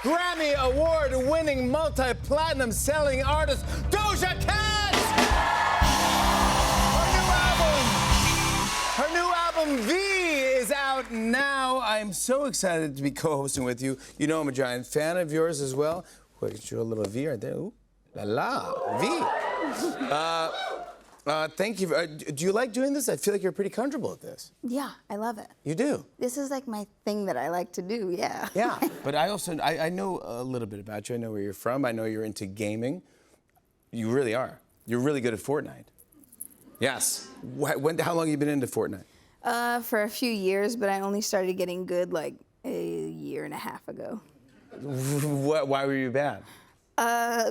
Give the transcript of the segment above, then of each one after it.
Grammy Award-winning, multi-platinum selling artist Doja Cat. Her new album V is out now. I'm so excited to be co-hosting with you. You know I'm a giant fan of yours as well. Wait, show a little V right there. Ooh, la la, V. Thank you. Do you like doing this? I feel like you're pretty comfortable at this. Yeah, I love it. You do? This is like my thing that I like to do, yeah. Yeah, but I also, I know a little bit about you. I know where you're from. I know you're into gaming. You really are. You're really good at Fortnite. Yes. How long have you been into Fortnite? For a few years, but I only started getting good like a year and a half ago. Why were you bad?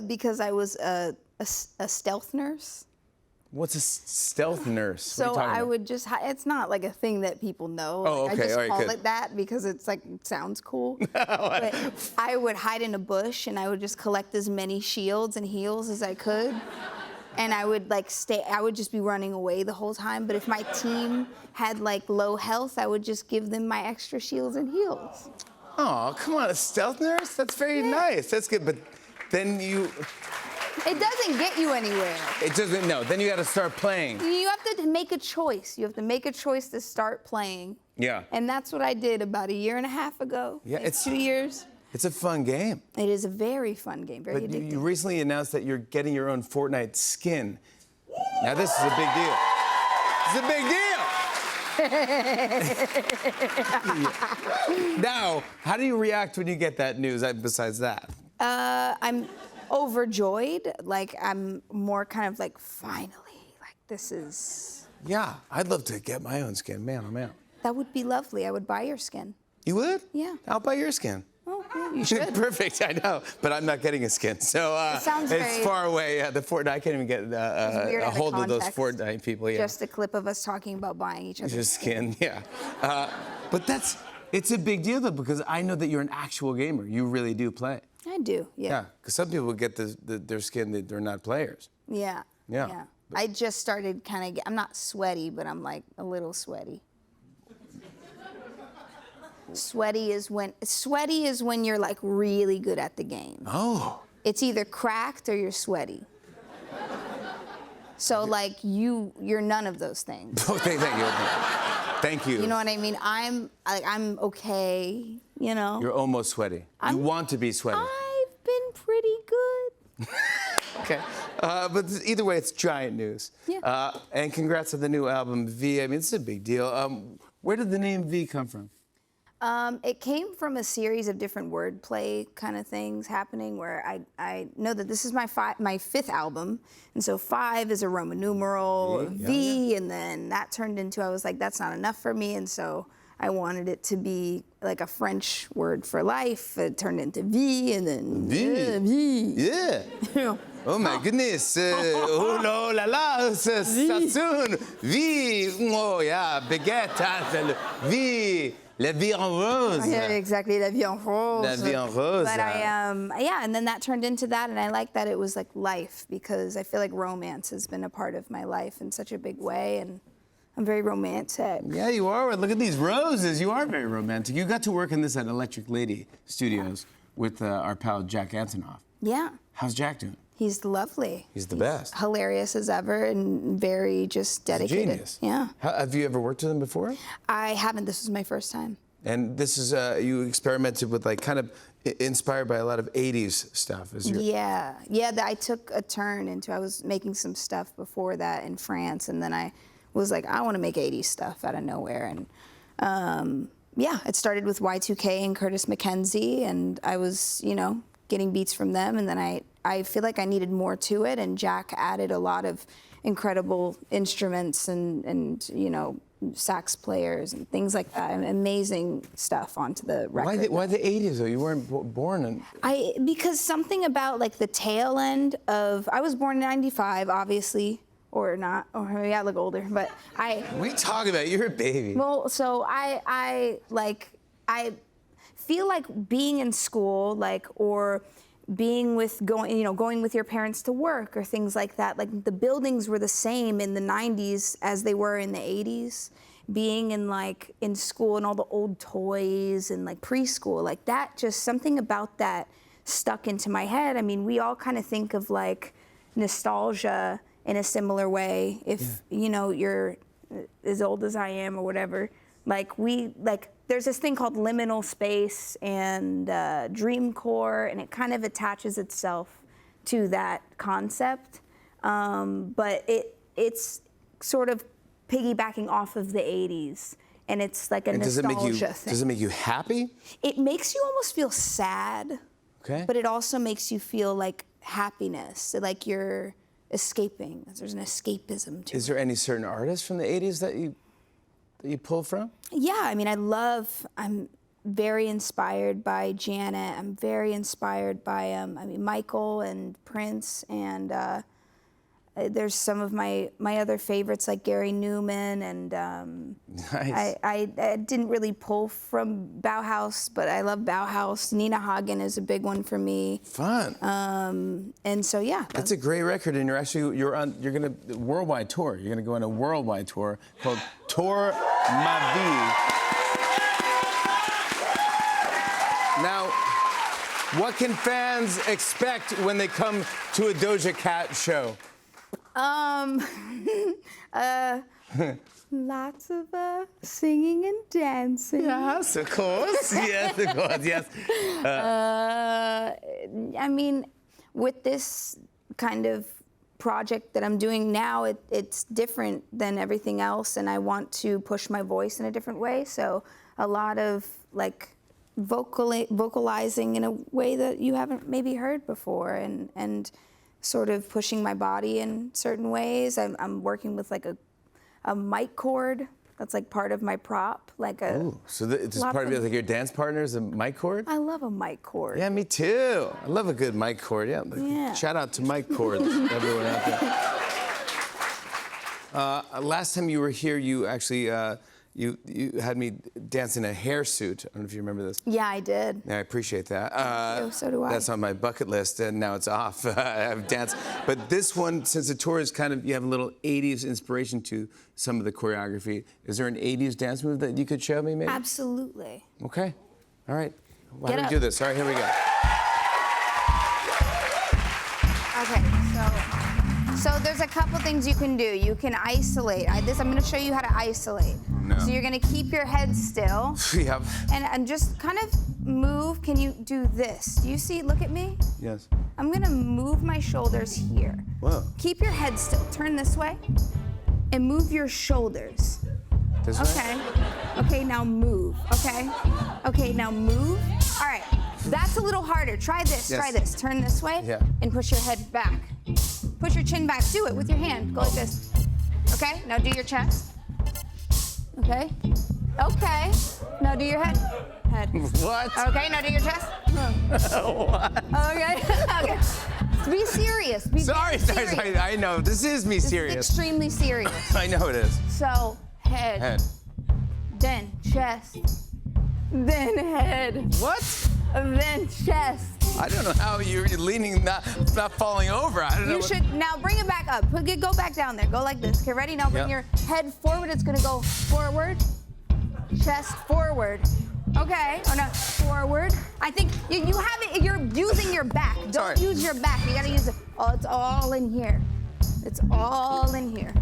Because I was a stealth nurse. What's a stealth nurse? So I would just, it's not like a thing that people know. Oh, like, okay, I just all right, call good. it that because it's like, it sounds cool. But I would hide in a bush and I would just collect as many shields and heals as I could. And I would like I would just be running away the whole time. But if my team had like low health, I would just give them my extra shields and heals. Oh, come on, a stealth nurse? That's very nice. That's good, but then you... It doesn't get you anywhere. It doesn't, no. Then you got to start playing. You have to make a choice. You have to make a choice to start playing. Yeah. And that's what I did about a year and a half ago. Yeah, like it's 2 years. It's a fun game. It is a very fun game, very But addictive. you recently announced that you're getting your own Fortnite skin. Now this is a big deal. It's a big deal. Now, how do you react when you get that news? Besides that, I'm overjoyed. Like I'm more kind of like finally, like this is. yeah, I'd love to get my own skin, man. Oh man. That would be lovely. I would buy your skin. You would? Yeah. I'll buy your skin. Oh, yeah, you should. Perfect, I know, but I'm not getting a skin, so It sounds it's very- far away. The Fortnite, I can't even get weird a out of hold of those context. Fortnite people. Yeah, Just a clip of us talking about buying each other's just skin. Yeah, but it's a big deal though because I know that you're an actual gamer. You really do play. I do, Yeah, yeah. because some people get their skin that they're not players. Yeah. Yeah. I just started kind of, I'm not sweaty, but I'm like a little sweaty. Sweaty is when you're like really good at the game. Oh. It's either cracked or you're sweaty. So like you're none of those things. Oh, thank you. Thank you. You know what I mean? I'm okay, you know. You're almost sweaty. You want to be sweaty. I've been pretty good. Okay. But either way, it's giant news. Yeah. And congrats on the new album, V. I mean, it's a big deal. Where did the name V come from? It came from a series of different wordplay kind of things happening where I know that this is my fifth album, and so 5 is a Roman numeral, V, and then that turned into, I was like, that's not enough for me, and so I wanted it to be like a French word for life. It turned into V, and then V. Yeah. Oh my goodness. Oh no, la la, ça soon. V. Oh yeah, baguette. V. La vie en rose. Yeah, exactly, La Vie en Rose. La vie en rose. But yeah, and then that turned into that, and I like that it was like life, because I feel like romance has been a part of my life in such a big way, and I'm very romantic. Yeah, you are. Look at these roses. You are very romantic. You got to work on this at Electric Lady Studios with our pal Jack Antonoff. Yeah. How's Jack doing? He's lovely. He's the best. Hilarious as ever and very just dedicated. Genius. Yeah. Have you ever worked with him before? I haven't. This was my first time. And this is, you experimented with like kind of inspired by a lot of 80s stuff. Yeah. I took a turn into, I was making some stuff before that in France, and then I was like, I want to make 80s stuff out of nowhere. And yeah, it started with Y2K and Curtis McKenzie, and I was, you know, getting beats from them, and then I feel like I needed more to it, and Jack added a lot of incredible instruments and you know, sax players and things like that, and amazing stuff onto the record. Why the 80s though? You weren't born in... Because something about like the tail end of, I was born in 95, obviously, or not, or maybe I look older, but What are you talking about? You're a baby. Well, so I feel like being in school, like, or being with going with your parents to work or things like that. Like the buildings were the same in the 90s as they were in the 80s. being in like in school and all the old toys and like preschool, like that, just something about that stuck into my head. I mean, we all kind of think of like nostalgia in a similar way. If you know, you're as old as I am or whatever, like there's this thing called liminal space and dream core, and it kind of attaches itself to that concept. But it's sort of piggybacking off of the 80s, and it's like a nostalgia thing. Does it make you happy? It makes you almost feel sad, Okay. but it also makes you feel like happiness, like you're escaping. There's an escapism to it. Is there any certain artist from the 80s that you pull from? Yeah, I mean, I'm very inspired by Janet. I'm very inspired by, Michael and Prince, and there's some of my other favorites like Gary Newman, and Nice. I didn't really pull from Bauhaus, but I love Bauhaus. Nina Hagen is a big one for me. Fun. And so yeah. That's a great record, and you're gonna worldwide tour. You're gonna go on a worldwide tour called Tour Ma Vie. Now, what can fans expect when they come to a Doja Cat show? Lots of singing and dancing. Yes, of course. Yes, of course. Yes. I mean, with this kind of project that I'm doing now, it's different than everything else, and I want to push my voice in a different way. So a lot of like vocalizing in a way that you haven't maybe heard before, and sort of pushing my body in certain ways. I'm working with like a mic cord that's like part of my prop, like a. Ooh, so it's just part of it, like your dance partner is a mic cord? I love a mic cord. Yeah, me too. I love a good mic cord. Yeah. Yeah. Shout out to mic cords, everyone out there. Last time you were here, you actually you had me dance in a hair suit. I don't know if you remember this. Yeah, I did. Yeah, I appreciate that. Thank you. So do I. That's on my bucket list, and now it's off. I've danced. But this one, since the tour is kind of, you have a little 80s inspiration to some of the choreography. Is there an 80s dance move that you could show me, maybe? Absolutely. Okay. All right. Why Get don't we up. do this? All right, here we go. Okay, so there's a couple things you can do. You can isolate. I'm going to show you how to isolate. No. So you're going to keep your head still. Yep. And just kind of move. Can you do this? Do you see? Look at me. Yes. I'm going to move my shoulders here. Whoa. Keep your head still. Turn this way. And move your shoulders. This way? Okay. Okay, now move. Okay. Okay, now move. All right. That's a little harder. Try this. Yes. Try this. Turn this way. Yeah. And push your head back. Push your chin back. Do it with your hand. Go like this. Okay. Now do your chest. Okay. Okay. Now do your head. Head. What? Okay. Now do your chest. What? Okay. Okay. Be serious. Be Sorry, very sorry, serious. I know. This is me This is serious. extremely serious. I know it is. So head. Head. Then chest. Then head. What? Then chest. I don't know how you're leaning, not falling over. I don't know. You should now bring it back up. Go back down there. Go like this. Okay, ready? Now bring Yep. your head forward. It's gonna go forward. Chest forward. Okay. Oh no, forward. I think you have it. You're using your back. Don't Sorry. use your back. You gotta use it. Oh, it's all in here. It's all in here.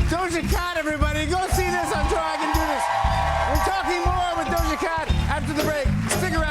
Doja Cat, everybody. Go see this on Tour I Can Do This. We're talking more with Doja Cat after the break. Stick around.